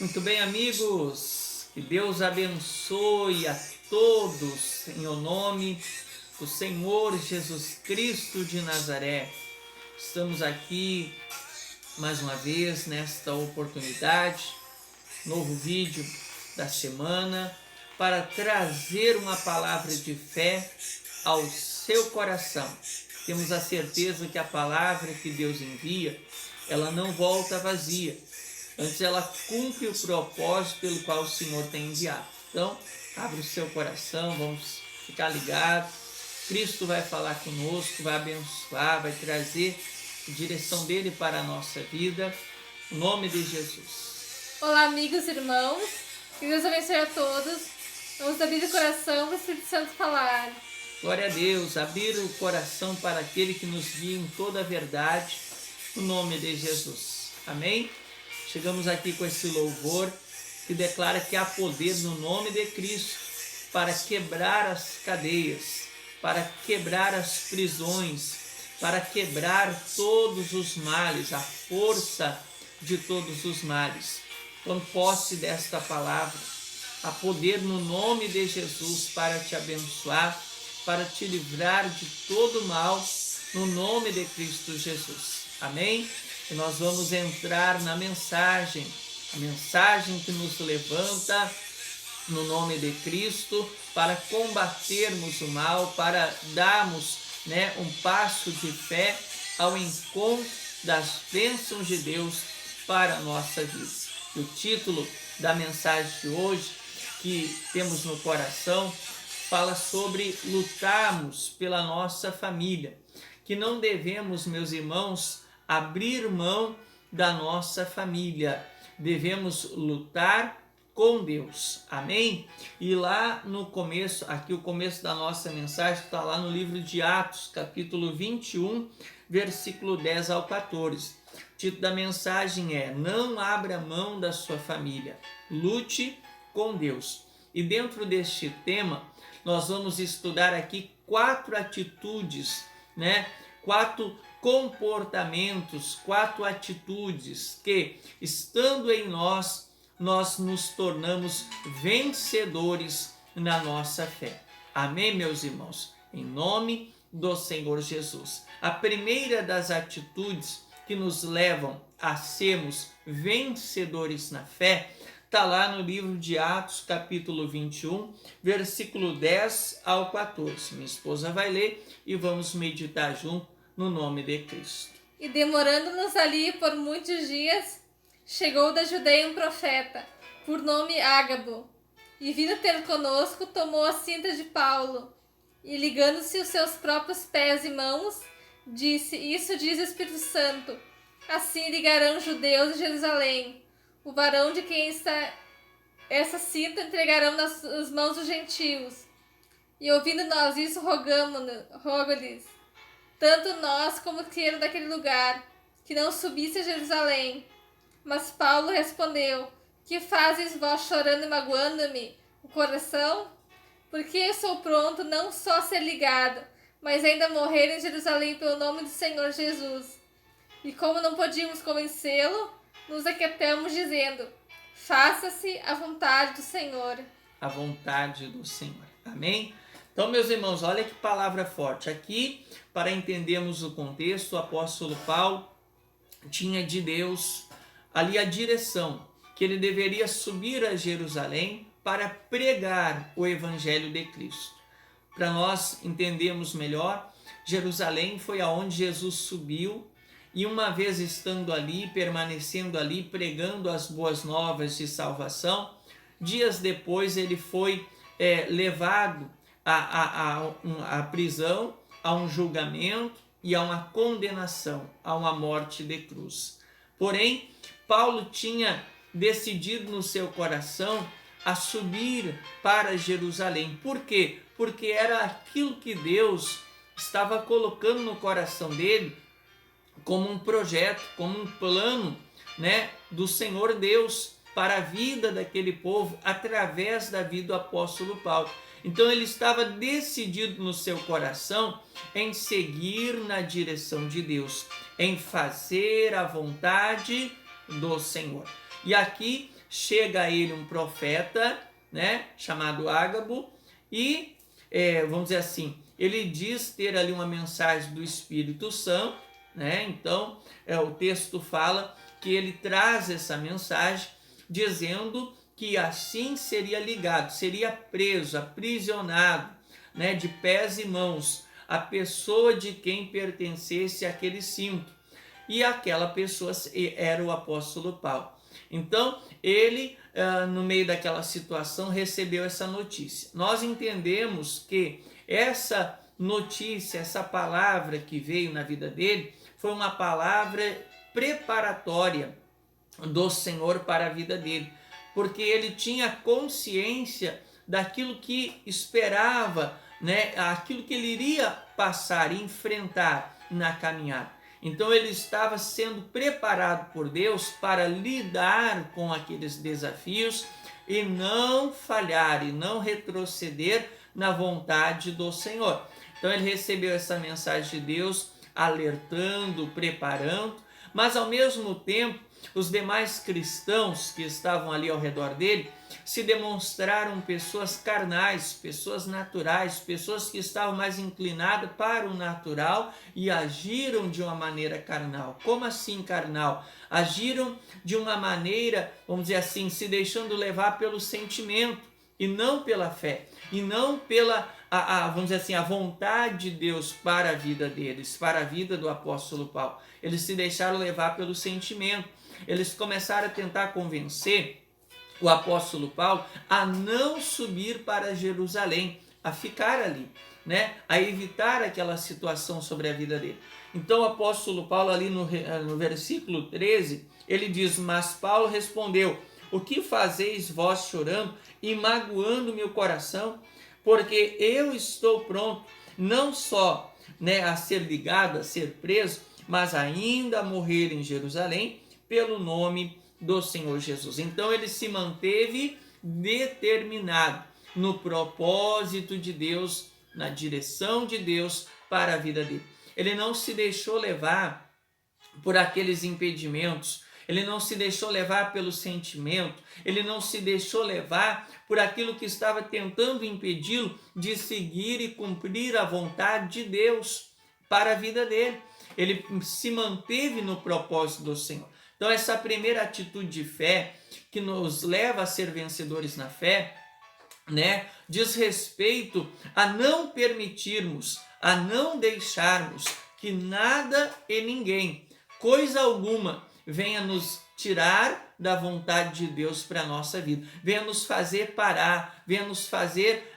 Muito bem, amigos, que Deus abençoe a todos em o nome do Senhor Jesus Cristo de Nazaré. Estamos aqui mais uma vez nesta oportunidade, novo vídeo da semana, para trazer uma palavra de fé ao seu coração. Temos a certeza que a palavra que Deus envia, ela não volta vazia. Antes ela cumpre o propósito pelo qual o Senhor tem enviado. Então, abre o seu coração, vamos ficar ligados. Cristo vai falar conosco, vai abençoar, vai trazer a direção dele para a nossa vida. Em nome de Jesus. Olá, amigos e irmãos. Que Deus abençoe a todos. Vamos abrir o coração para o Espírito Santo falar. Glória a Deus. Abrir o coração para aquele que nos guia em toda a verdade. No nome de Jesus. Amém? Chegamos aqui com esse louvor que declara que há poder no nome de Cristo para quebrar as cadeias, para quebrar as prisões, para quebrar todos os males, a força de todos os males. Tome posse desta palavra. Há poder no nome de Jesus para te abençoar, para te livrar de todo mal, no nome de Cristo Jesus. Amém? E nós vamos entrar na mensagem, a mensagem que nos levanta no nome de Cristo para combatermos o mal, para darmos um passo de fé ao encontro das bênçãos de Deus para a nossa vida. E o título da mensagem de hoje, que temos no coração, fala sobre lutarmos pela nossa família, que não devemos, meus irmãos, abrir mão da nossa família. Devemos lutar com Deus. Amém? E lá no começo, aqui o começo da nossa mensagem está lá no livro de Atos, capítulo 21, versículo 10 ao 14. O título da mensagem é: não abra mão da sua família, lute com Deus. E dentro deste tema, nós vamos estudar aqui 4 atitudes, 4 comportamentos, 4 atitudes que, estando em nós nos tornamos vencedores na nossa fé. Amém, meus irmãos? Em nome do Senhor Jesus. A primeira das atitudes que nos levam a sermos vencedores na fé está lá no livro de Atos, capítulo 21, versículo 10 ao 14. Minha esposa vai ler e vamos meditar junto no nome de Cristo. E demorando-nos ali por muitos dias, chegou da Judeia um profeta, por nome Ágabo, e vindo ter conosco, tomou a cinta de Paulo, e ligando-se os seus próprios pés e mãos, disse: isso diz o Espírito Santo, assim ligarão os judeus de Jerusalém, o varão de quem está essa cinta entregarão nas mãos dos gentios. E ouvindo nós isso, rogo-lhes, tanto nós como que eram daquele lugar, que não subisse a Jerusalém. Mas Paulo respondeu: que fazes vós chorando e magoando-me o coração? Porque eu sou pronto não só a ser ligado, mas ainda a morrer em Jerusalém pelo nome do Senhor Jesus. E como não podíamos convencê-lo, nos aquietamos dizendo: faça-se a vontade do Senhor. A vontade do Senhor. Amém? Então, meus irmãos, olha que palavra forte. Aqui, para entendermos o contexto, o apóstolo Paulo tinha de Deus ali a direção, que ele deveria subir a Jerusalém para pregar o evangelho de Cristo. Para nós entendermos melhor, Jerusalém foi aonde Jesus subiu, e uma vez estando ali, permanecendo ali, pregando as boas novas de salvação, dias depois ele foi levado à prisão, a um julgamento e a uma condenação, a uma morte de cruz. Porém, Paulo tinha decidido no seu coração a subir para Jerusalém. Por quê? Porque era aquilo que Deus estava colocando no coração dele como um projeto, como um plano, do Senhor Deus para a vida daquele povo através da vida do apóstolo Paulo. Então ele estava decidido no seu coração em seguir na direção de Deus, em fazer a vontade do Senhor. E aqui chega a ele um profeta, né, chamado Ágabo, e, vamos dizer assim, ele diz ter ali uma mensagem do Espírito Santo, né? Então, o texto fala que ele traz essa mensagem dizendo que assim seria ligado, seria preso, aprisionado, né, de pés e mãos, a pessoa de quem pertencesse aquele cinto. E aquela pessoa era o apóstolo Paulo. Então, ele, no meio daquela situação, recebeu essa notícia. Nós entendemos que essa notícia, essa palavra que veio na vida dele, foi uma palavra preparatória do Senhor para a vida dele, porque ele tinha consciência daquilo que esperava, né, aquilo que ele iria passar e enfrentar na caminhada. Então ele estava sendo preparado por Deus para lidar com aqueles desafios e não falhar e não retroceder na vontade do Senhor. Então ele recebeu essa mensagem de Deus alertando, preparando, mas ao mesmo tempo os demais cristãos que estavam ali ao redor dele se demonstraram pessoas carnais, pessoas naturais, pessoas que estavam mais inclinadas para o natural e agiram de uma maneira carnal. Como assim carnal? Agiram de uma maneira, vamos dizer assim, se deixando levar pelo sentimento e não pela fé, e não pela, vamos dizer assim, a vontade de Deus para a vida deles, para a vida do apóstolo Paulo. Eles se deixaram levar pelo sentimento. Eles começaram a tentar convencer o apóstolo Paulo a não subir para Jerusalém, a ficar ali, né? A evitar aquela situação sobre a vida dele. Então o apóstolo Paulo ali no versículo 13, ele diz: mas Paulo respondeu: o que fazeis vós chorando e magoando meu coração? Porque eu estou pronto não só, né, a ser ligado, a ser preso, mas ainda a morrer em Jerusalém pelo nome do Senhor Jesus. Então ele se manteve determinado no propósito de Deus, na direção de Deus para a vida dele. Ele não se deixou levar por aqueles impedimentos, ele não se deixou levar pelo sentimento, ele não se deixou levar por aquilo que estava tentando impedi-lo de seguir e cumprir a vontade de Deus para a vida dele. Ele se manteve no propósito do Senhor. Então essa primeira atitude de fé que nos leva a ser vencedores na fé, né, diz respeito a não permitirmos, a não deixarmos que nada e ninguém, coisa alguma, venha nos tirar da vontade de Deus para a nossa vida, venha nos fazer parar, venha nos fazer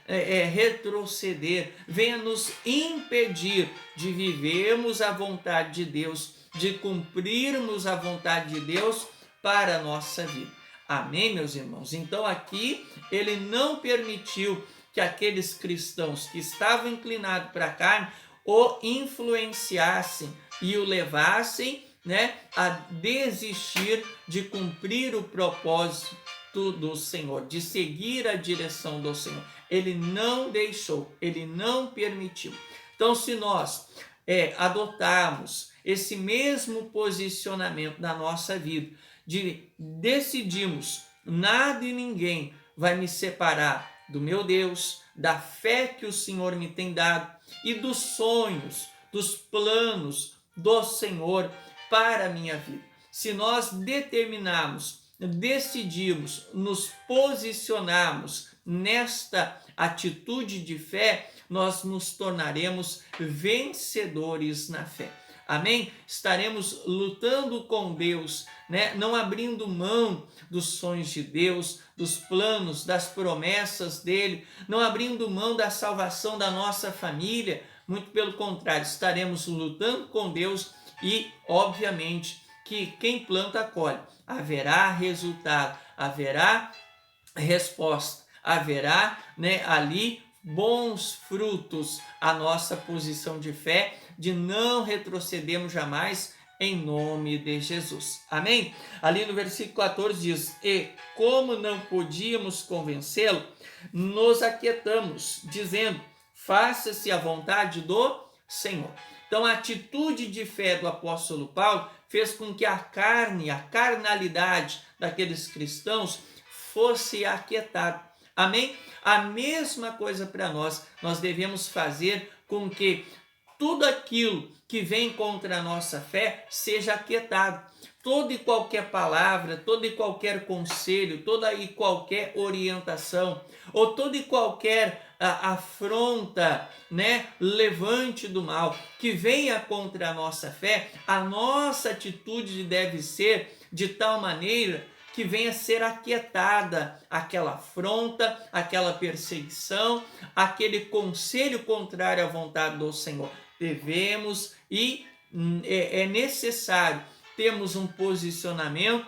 retroceder, venha nos impedir de vivermos a vontade de Deus, de cumprirmos a vontade de Deus para a nossa vida. Amém, meus irmãos? Então aqui ele não permitiu que aqueles cristãos que estavam inclinados para a carne o influenciassem e o levassem, né, a desistir de cumprir o propósito do Senhor, de seguir a direção do Senhor. Ele não deixou, ele não permitiu. Então, se nós adotarmos esse mesmo posicionamento na nossa vida, de decidirmos, nada e ninguém vai me separar do meu Deus, da fé que o Senhor me tem dado e dos sonhos, dos planos do Senhor para a minha vida. Se nós determinarmos, decidirmos, nos posicionarmos nesta atitude de fé, nós nos tornaremos vencedores na fé. Amém? Estaremos lutando com Deus, né? Não abrindo mão dos sonhos de Deus, dos planos, das promessas dele, não abrindo mão da salvação da nossa família. Muito pelo contrário, estaremos lutando com Deus e, obviamente, que quem planta colhe. Haverá resultado, haverá resposta, haverá, né, ali bons frutos a nossa posição de fé, de não retrocedermos jamais em nome de Jesus. Amém? Ali no versículo 14 diz: e como não podíamos convencê-lo, nos aquietamos, dizendo: faça-se a vontade do Senhor. Então Então a atitude de fé do apóstolo Paulo fez com que a carnalidade daqueles cristãos fosse aquietada. Amém? A mesma coisa para nós. Nós devemos fazer com que tudo aquilo que vem contra a nossa fé seja aquietado. Toda e qualquer palavra, todo e qualquer conselho, toda e qualquer orientação, ou toda e qualquer afronta, né, levante do mal, que venha contra a nossa fé, a nossa atitude deve ser de tal maneira que venha ser aquietada aquela afronta, aquela perseguição, aquele conselho contrário à vontade do Senhor. Devemos e é necessário termos um posicionamento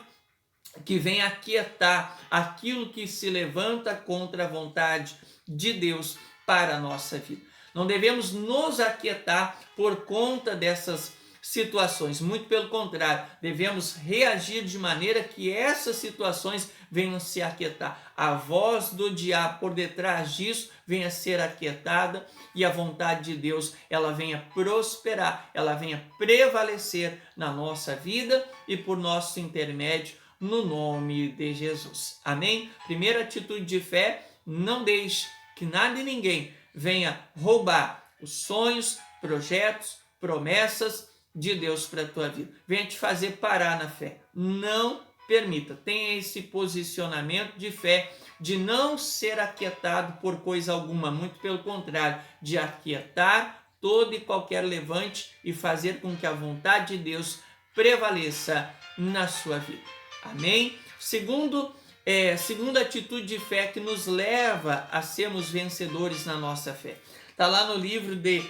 que venha aquietar aquilo que se levanta contra a vontade de Deus para a nossa vida. Não devemos nos aquietar por conta dessas situações, muito pelo contrário, devemos reagir de maneira que essas situações venham se aquietar. A voz do diabo por detrás disso venha ser aquietada e a vontade de Deus ela venha prosperar, ela venha prevalecer na nossa vida e por nosso intermédio, no nome de Jesus. Amém? Primeira atitude de fé, não deixe que nada e ninguém venha roubar os sonhos, projetos, promessas de Deus para a tua vida. Venha te fazer parar na fé. Não permita. Tenha esse posicionamento de fé, de não ser aquietado por coisa alguma. Muito pelo contrário, de aquietar todo e qualquer levante e fazer com que a vontade de Deus prevaleça na sua vida. Amém? Segunda atitude de fé que nos leva a sermos vencedores na nossa fé. Está lá no livro de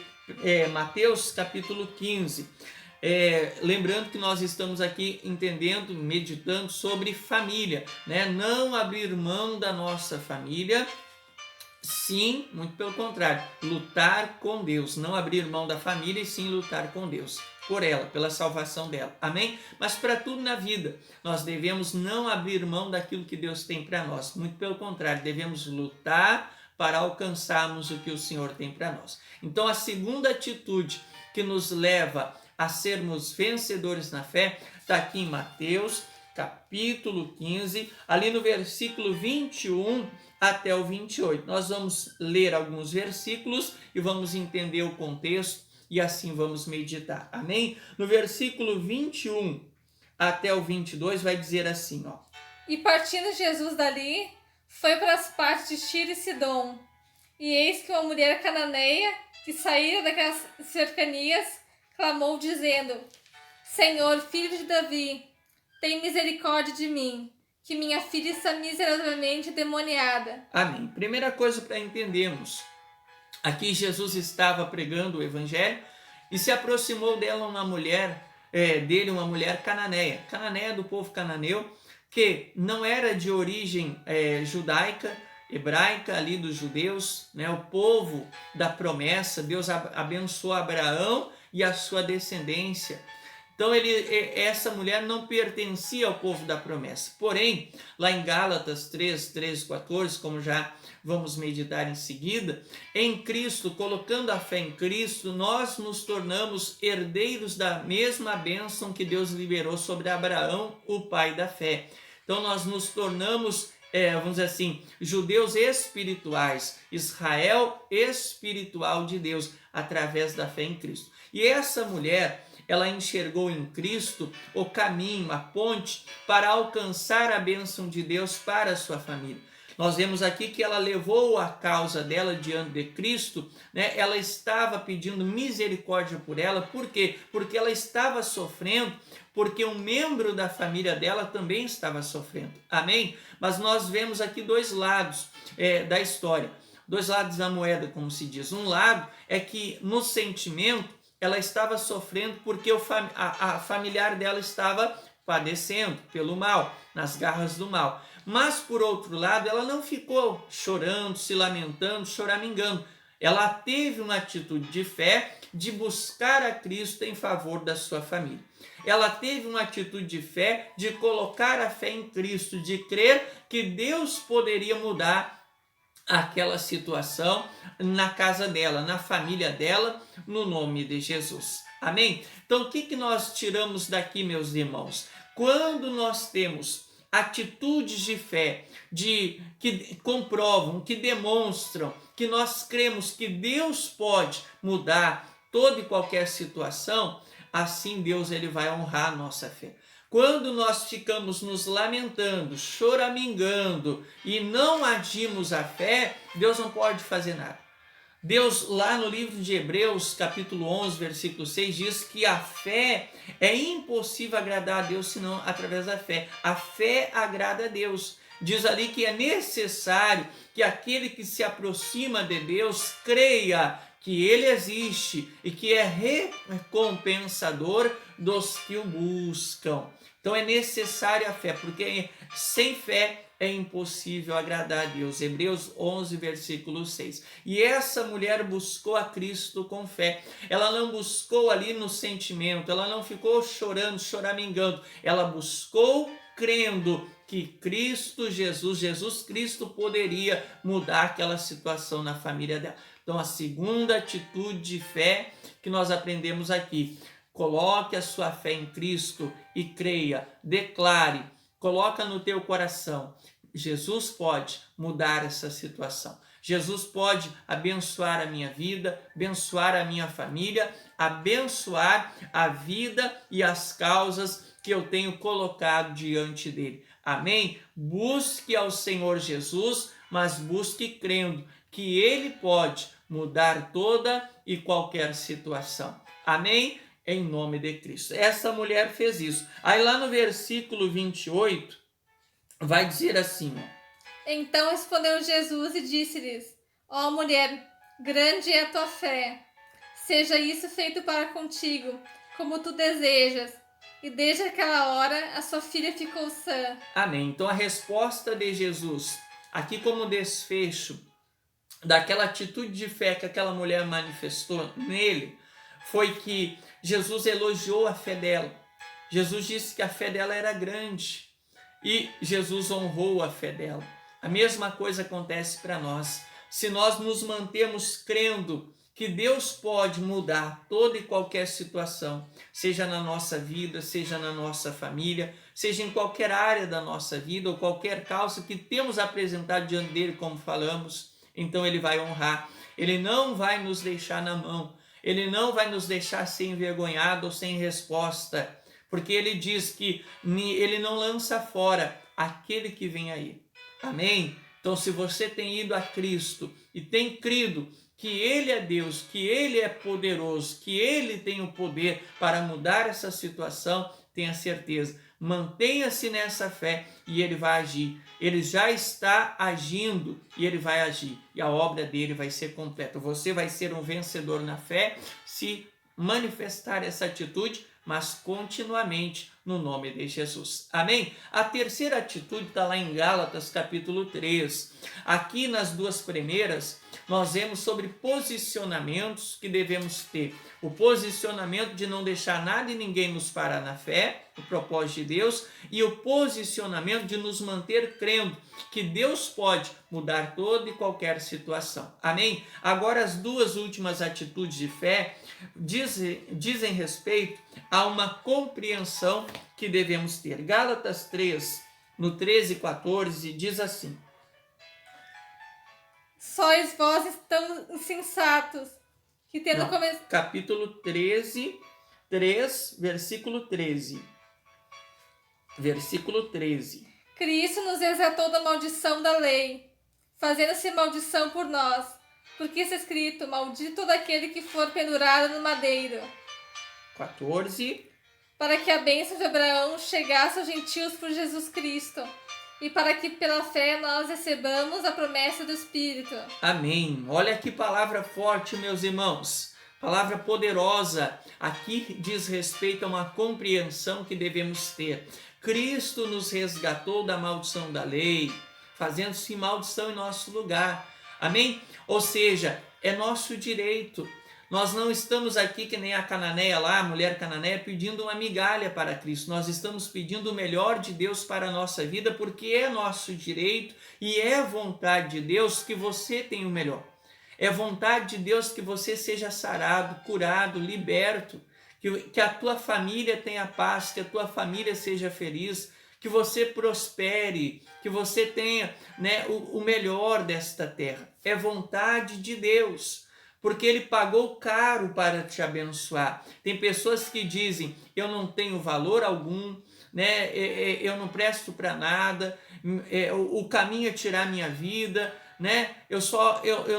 Mateus capítulo 15. Lembrando que nós estamos aqui entendendo, meditando sobre família, né? Não abrir mão da nossa família, sim, muito pelo contrário, lutar com Deus, não abrir mão da família e sim lutar com Deus, por ela, pela salvação dela, amém? Mas para tudo na vida, nós devemos não abrir mão daquilo que Deus tem para nós, muito pelo contrário, devemos lutar para alcançarmos o que o Senhor tem para nós. Então a segunda atitude que nos leva a sermos vencedores na fé está aqui em Mateus capítulo 15, ali no versículo 21 até o 28. Nós vamos ler alguns versículos e vamos entender o contexto e assim vamos meditar. Amém? No versículo 21 até o 22 vai dizer assim, ó. E partindo Jesus dali, foi para as partes de Tiro e Sidom. E eis que uma mulher cananeia, que saíra daquelas cercanias, clamou dizendo: Senhor, filho de Davi, tem misericórdia de mim, que minha filha está miseravelmente demoniada. Amém. Primeira coisa para entendermos, aqui Jesus estava pregando o evangelho e se aproximou dela uma mulher, uma mulher cananeia. Cananeia do povo cananeu, que não era de origem judaica, hebraica, ali dos judeus, né? O povo da promessa. Deus abençoou Abraão e a sua descendência. Então essa mulher não pertencia ao povo da promessa. Porém, lá em Gálatas 3, 13, 14, como já vamos meditar em seguida, em Cristo, colocando a fé em Cristo, nós nos tornamos herdeiros da mesma bênção que Deus liberou sobre Abraão, o pai da fé. Então nós nos tornamos, vamos dizer assim, judeus espirituais, Israel espiritual de Deus, através da fé em Cristo. E essa mulher, ela enxergou em Cristo o caminho, a ponte para alcançar a bênção de Deus para a sua família. Nós vemos aqui que ela levou a causa dela diante de Cristo, né? Ela estava pedindo misericórdia por ela. Por quê? Porque ela estava sofrendo, porque um membro da família dela também estava sofrendo. Amém? Mas nós vemos aqui dois lados da história, dois lados da moeda, como se diz. Um lado é que no sentimento ela estava sofrendo porque a familiar dela estava padecendo pelo mal, nas garras do mal. Mas, por outro lado, ela não ficou chorando, se lamentando, choramingando. Ela teve uma atitude de fé de buscar a Cristo em favor da sua família. Ela teve uma atitude de fé de colocar a fé em Cristo, de crer que Deus poderia mudar aquela situação na casa dela, na família dela, no nome de Jesus. Amém? Então, o que nós tiramos daqui, meus irmãos? Quando nós temos atitudes de fé, que comprovam, que demonstram que nós cremos que Deus pode mudar toda e qualquer situação, assim Deus ele vai honrar a nossa fé. Quando nós ficamos nos lamentando, choramingando e não agimos a fé, Deus não pode fazer nada. Deus, lá no livro de Hebreus, capítulo 11, versículo 6, diz que a fé é impossível agradar a Deus senão através da fé. A fé agrada a Deus. Diz ali que é necessário que aquele que se aproxima de Deus creia que Ele existe e que é recompensador dos que o buscam. Então é necessária a fé, porque sem fé é impossível agradar a Deus. Hebreus 11, versículo 6. E essa mulher buscou a Cristo com fé. Ela não buscou ali no sentimento, ela não ficou chorando, choramingando. Ela buscou crendo que Cristo Jesus Cristo poderia mudar aquela situação na família dela. Então a segunda atitude de fé que nós aprendemos aqui: coloque a sua fé em Cristo e creia, declare, coloca no teu coração. Jesus pode mudar essa situação. Jesus pode abençoar a minha vida, abençoar a minha família, abençoar a vida e as causas que eu tenho colocado diante dele. Amém? Busque ao Senhor Jesus, mas busque crendo que ele pode mudar toda e qualquer situação. Amém? Em nome de Cristo. Essa mulher fez isso. Aí lá no versículo 28, vai dizer assim, ó. Então respondeu Jesus e disse-lhes: ó mulher, grande é a tua fé. Seja isso feito para contigo, como tu desejas. E desde aquela hora a sua filha ficou sã. Amém. Então a resposta de Jesus, aqui como desfecho daquela atitude de fé que aquela mulher manifestou nele, foi que Jesus elogiou a fé dela. Jesus disse que a fé dela era grande e Jesus honrou a fé dela. A mesma coisa acontece para nós. Se nós nos mantemos crendo que Deus pode mudar toda e qualquer situação, seja na nossa vida, seja na nossa família, seja em qualquer área da nossa vida ou qualquer causa que temos apresentado diante dele, como falamos, então ele vai honrar. Ele não vai nos deixar na mão. Ele não vai nos deixar sem envergonhado ou sem resposta, porque ele diz que ele não lança fora aquele que vem aí. Amém? Então, se você tem ido a Cristo e tem crido que Ele é Deus, que Ele é poderoso, que Ele tem o poder para mudar essa situação, tenha certeza, mantenha-se nessa fé e Ele vai agir. Ele já está agindo e Ele vai agir. E a obra dele vai ser completa. Você vai ser um vencedor na fé se manifestar essa atitude, mas continuamente no nome de Jesus. Amém? A terceira atitude está lá em Gálatas capítulo 3. Aqui nas duas primeiras, nós vemos sobre posicionamentos que devemos ter. O posicionamento de não deixar nada e ninguém nos parar na fé, o propósito de Deus, e o posicionamento de nos manter crendo que Deus pode mudar toda e qualquer situação. Amém? Agora as duas últimas atitudes de fé dizem respeito a uma compreensão que devemos ter. Gálatas 3, no 13 e 14, diz assim: sois vós tão insensatos, que tendo começado... Capítulo 13, 3, versículo 13. Versículo 13. Cristo nos resgatou da maldição da lei, fazendo-se maldição por nós, porque está escrito: maldito todo aquele que for pendurado no madeiro. 14. Para que a bênção de Abraão chegasse aos gentios por Jesus Cristo, e para que pela fé nós recebamos a promessa do Espírito. Amém. Olha que palavra forte, meus irmãos. Palavra poderosa. Aqui diz respeito a uma compreensão que devemos ter. Cristo nos resgatou da maldição da lei, fazendo-se maldição em nosso lugar. Amém? Ou seja, é nosso direito. Nós não estamos aqui que nem a cananeia lá, a mulher cananeia, pedindo uma migalha para Cristo. Nós estamos pedindo o melhor de Deus para a nossa vida, porque é nosso direito e é vontade de Deus que você tenha o melhor. É vontade de Deus que você seja sarado, curado, liberto, que a tua família tenha paz, que a tua família seja feliz, que você prospere, que você tenha, né, o melhor desta terra. É vontade de Deus, porque Ele pagou caro para te abençoar. Tem pessoas que dizem, eu não tenho valor algum, né, eu não presto para nada, o caminho é tirar minha vida, né? Eu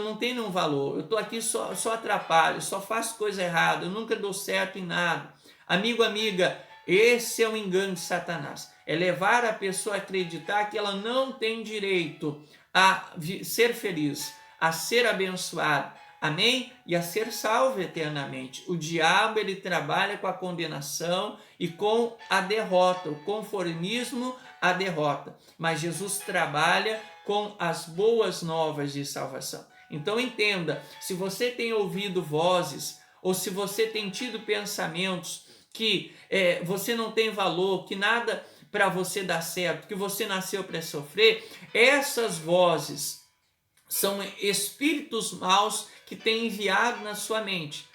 não tenho nenhum valor, eu estou aqui só atrapalho, só faço coisa errada, eu nunca dou certo em nada. Amigo, amiga, esse é o engano de Satanás. É levar a pessoa a acreditar que ela não tem direito a ser feliz, a ser abençoada, amém? E a ser salvo eternamente. O diabo, ele trabalha com a condenação e com a derrota, o conformismo, a derrota. Mas Jesus trabalha com as boas novas de salvação. Então entenda, se você tem ouvido vozes, ou se você tem tido pensamentos que você não tem valor, que nada para você dá certo, que você nasceu para sofrer, essas vozes são espíritos maus que têm enviado na sua mente.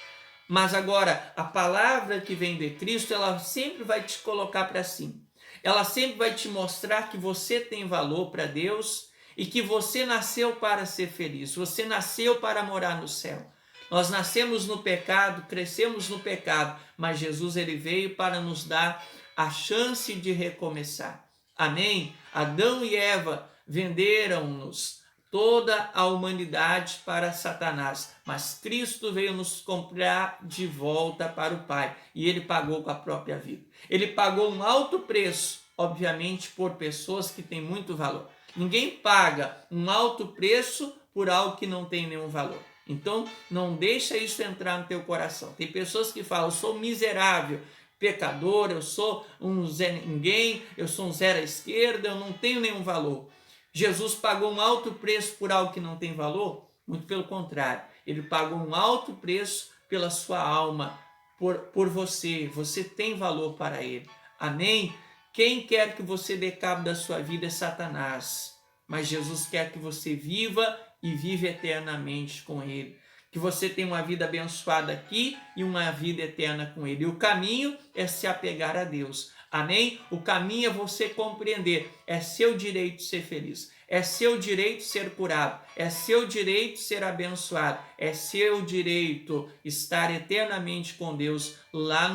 Mas agora, a palavra que vem de Cristo, ela sempre vai te colocar para cima. Ela sempre vai te mostrar que você tem valor para Deus e que você nasceu para ser feliz. Você nasceu para morar no céu. Nós nascemos no pecado, crescemos no pecado, mas Jesus, ele veio para nos dar a chance de recomeçar. Amém? Adão e Eva venderam-nos toda a humanidade para Satanás, mas Cristo veio nos comprar de volta para o Pai, e ele pagou com a própria vida. Ele pagou um alto preço, obviamente, por pessoas que têm muito valor. Ninguém paga um alto preço por algo que não tem nenhum valor. Então, não deixa isso entrar no teu coração. Tem pessoas que falam, eu sou miserável, pecador, eu sou um Zé Ninguém, eu sou um zero à esquerda, eu não tenho nenhum valor. Jesus pagou um alto preço por algo que não tem valor? Muito pelo contrário, ele pagou um alto preço pela sua alma, por você. Você tem valor para ele. Amém? Quem quer que você dê cabo da sua vida é Satanás, mas Jesus quer que você viva e vive eternamente com ele. Que você tenha uma vida abençoada aqui e uma vida eterna com ele. E o caminho é se apegar a Deus. Amém? O caminho é você compreender. É seu direito ser feliz. É seu direito ser curado. É seu direito ser abençoado. É seu direito estar eternamente com Deus lá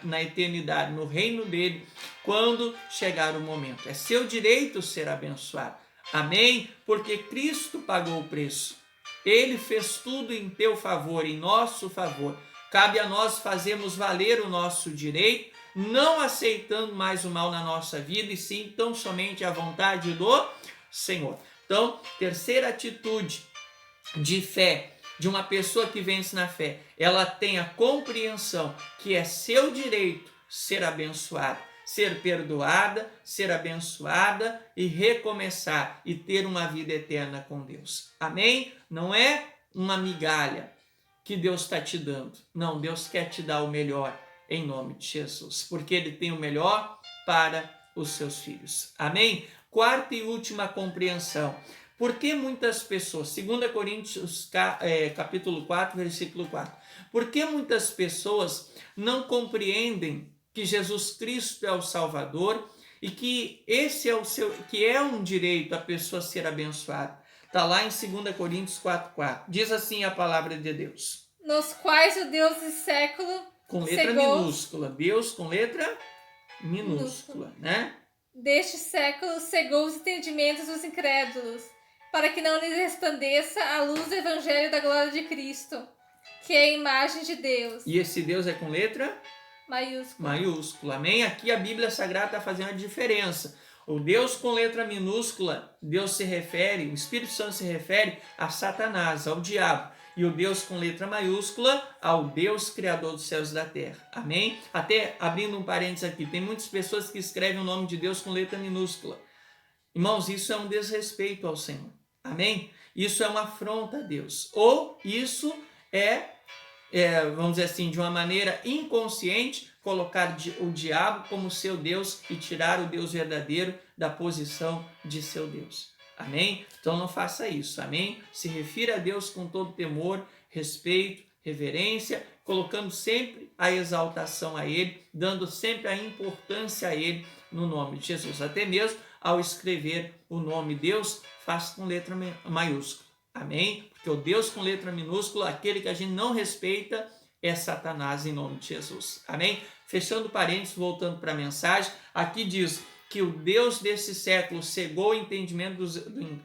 na eternidade, no reino dele, quando chegar o momento. É seu direito ser abençoado. Amém? Porque Cristo pagou o preço. Ele fez tudo em teu favor, em nosso favor. Cabe a nós fazermos valer o nosso direito, não aceitando mais o mal na nossa vida, e sim tão somente a vontade do Senhor. Então, terceira atitude de fé, de uma pessoa que vence na fé, ela tem a compreensão que é seu direito ser abençoada, ser perdoada, ser abençoada e recomeçar e ter uma vida eterna com Deus. Amém? Não é uma migalha que Deus está te dando. Não, Deus quer te dar o melhor em nome de Jesus, porque Ele tem o melhor para os seus filhos. Amém? Quarta e última compreensão. Por que muitas pessoas, 2 Coríntios capítulo 4, versículo 4, por que muitas pessoas não compreendem que Jesus Cristo é o Salvador e que esse é que é um direito a pessoa ser abençoada? Está lá em 2 Coríntios 4,4. Diz assim a palavra de Deus. Nos quais o Deus do século com letra minúscula. Deus com letra minúscula, né? Deste século cegou os entendimentos dos incrédulos, para que não lhes resplandeça a luz do evangelho da glória de Cristo, que é a imagem de Deus. E esse Deus é com letra maiúscula. Amém? Aqui a Bíblia Sagrada está fazendo a diferença. O Deus com letra minúscula, Deus se refere, o Espírito Santo se refere a Satanás, ao diabo. E o Deus com letra maiúscula, ao Deus Criador dos céus e da terra. Amém? Até abrindo um parênteses aqui, tem muitas pessoas que escrevem o nome de Deus com letra minúscula. Irmãos, isso é um desrespeito ao Senhor. Amém? Isso é uma afronta a Deus. Ou isso vamos dizer assim, de uma maneira inconsciente, colocar o diabo como seu Deus e tirar o Deus verdadeiro da posição de seu Deus. Amém? Então não faça isso, amém? Se refira a Deus com todo temor, respeito reverência, colocando sempre a exaltação a Ele, dando sempre a importância a Ele, no nome de Jesus. Até mesmo ao escrever o nome Deus, faça com letra maiúscula. Amém? Porque o Deus com letra minúscula, aquele que a gente não respeita, é Satanás, em nome de Jesus. Amém? Fechando parênteses, voltando para a mensagem, aqui diz que o Deus desse século cegou o entendimento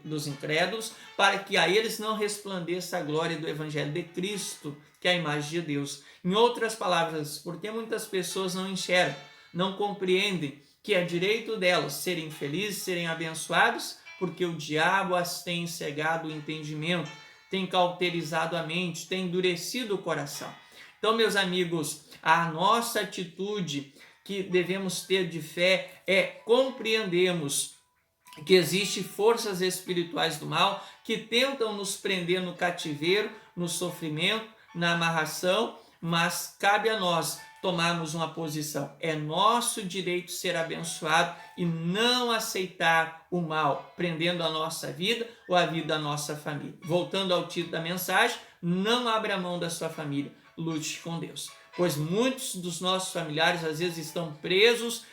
dos incrédulos para que a eles não resplandeça a glória do Evangelho de Cristo, que é a imagem de Deus. Em outras palavras, porque muitas pessoas não enxergam, não compreendem que é direito delas serem felizes, serem abençoados, porque o diabo as tem cegado o entendimento, tem cauterizado a mente, tem endurecido o coração. Então, meus amigos, a nossa atitude que devemos ter de fé é compreendermos que existem forças espirituais do mal que tentam nos prender no cativeiro, no sofrimento, na amarração, mas cabe a nós tomarmos uma posição. É nosso direito ser abençoado e não aceitar o mal, prendendo a nossa vida ou a vida da nossa família. Voltando ao título da mensagem, não abra mão da sua família, lute com Deus. Pois muitos dos nossos familiares às vezes estão presos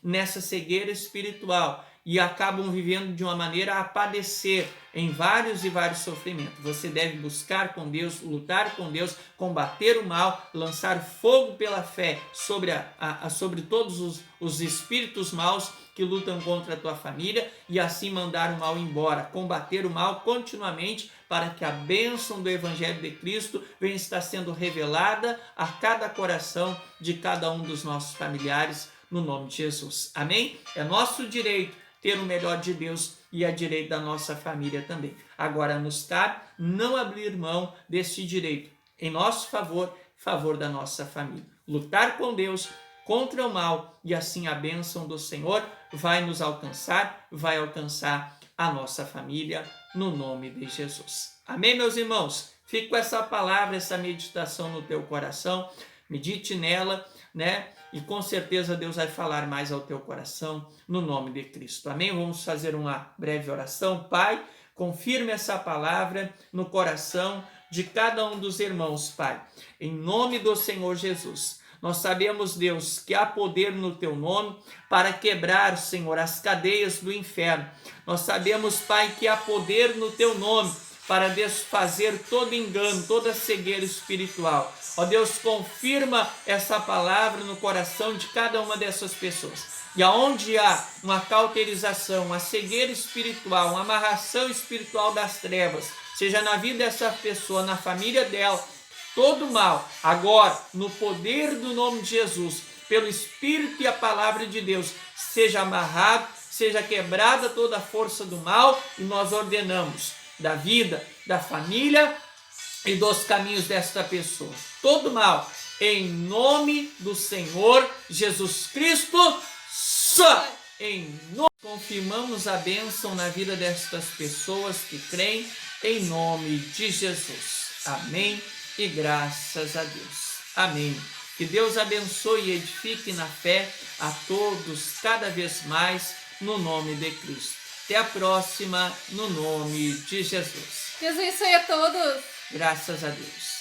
nessa cegueira espiritual e acabam vivendo de uma maneira a padecer em vários e vários sofrimentos. Você deve buscar com Deus, lutar com Deus, combater o mal, lançar fogo pela fé sobre todos os espíritos maus que lutam contra a tua família e assim mandar o mal embora, combater o mal continuamente para que a bênção do Evangelho de Cristo venha estar sendo revelada a cada coração de cada um dos nossos familiares, no nome de Jesus. Amém? É nosso direito ter o melhor de Deus e a direito da nossa família também. Agora nos cabe não abrir mão deste direito em nosso favor da nossa família. Lutar com Deus contra o mal e assim a bênção do Senhor vai nos alcançar, vai alcançar a nossa família no nome de Jesus. Amém, meus irmãos? Fique com essa palavra, essa meditação no teu coração, medite nela, né? E com certeza Deus vai falar mais ao teu coração no nome de Cristo. Amém? Vamos fazer uma breve oração. Pai, confirme essa palavra no coração de cada um dos irmãos, Pai. Em nome do Senhor Jesus. Nós sabemos, Deus, que há poder no teu nome para quebrar, Senhor, as cadeias do inferno. Nós sabemos, Pai, que há poder no teu nome para desfazer todo engano, toda cegueira espiritual. Ó Deus, confirma essa palavra no coração de cada uma dessas pessoas. E aonde há uma cauterização, uma cegueira espiritual, uma amarração espiritual das trevas, seja na vida dessa pessoa, na família dela, todo mal, agora, no poder do nome de Jesus, pelo Espírito e a palavra de Deus, seja amarrado, seja quebrada toda a força do mal, e nós ordenamos da vida, da família e dos caminhos desta pessoa. Todo mal, em nome do Senhor Jesus Cristo, só em nome. Confirmamos a bênção na vida destas pessoas que creem, em nome de Jesus. Amém e graças a Deus. Amém. Que Deus abençoe e edifique na fé a todos cada vez mais, no nome de Cristo. Até a próxima, no nome de Jesus. Deus abençoe a todos. Graças a Deus.